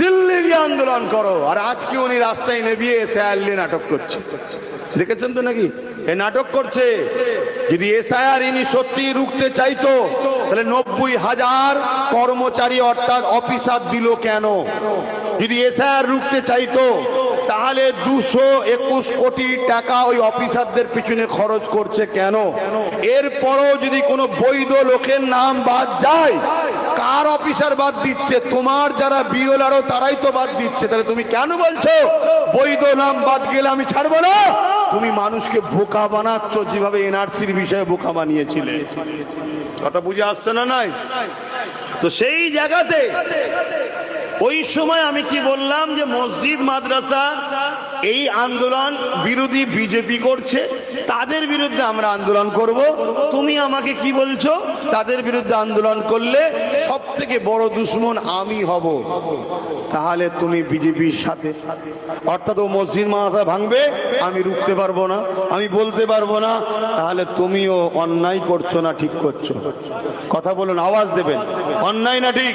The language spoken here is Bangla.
দিল্লি গিয়ে আন্দোলন করো। আর আজকে উনি রাস্তায় নেবিয়ে এসআইআর নিয়ে নাটক করছে, দেখেছেন তো নাকি? এ নাটক করছে। যদি এসআইআর ইনি সত্যি রুখতে চাইতো তাহলে 90,000 কর্মচারী অর্থাৎ অফিসার দিল কেন? যদি এসআইআর রুখতে চাইতো তাহলে 221 কোটি টাকা ওই অফিসারদের পিছনে খরচ করছে কেন? এরপরও যদি কোনো বৈধ লোকের নাম বাদ যায়, কার অফিসার বাদ দিচ্ছে? তোমার যারা বিএলআরও তারাই তো বাদ দিচ্ছে। তাহলে তুমি কেন বলছো বৈধ নাম বাদ গেলে আমি ছাড়বো না? তুমি মানুষকে বোকা বানাচ্ছ, যেভাবে এনআরসির বিষয়ে বোকা বানিয়েছিলে। কথা বুঝে আসছে না? নাই তো সেই জায়গাতে ওই সময় আমি কি বললাম যে মসজিদ মাদ্রাসা এই আন্দোলন বিরোধী বিজেপি করছে, তাদের বিরুদ্ধে আমরা আন্দোলন করব। তুমি আমাকে কি বলছো? তাদের বিরুদ্ধে আন্দোলন করলে সব থেকে বড় দুশ্মন আমি হব। তাহলে তুমি বিজেপির সাথে, অর্থাৎ ও মসজিদ মাদ্রাসা ভাঙবে, আমি রুখতে পারবো না, আমি বলতে পারবো না। তাহলে তুমিও অন্যায় করছো না ঠিক করছো? কথা বলুন, আওয়াজ দেবেন, অন্যায় না ঠিক?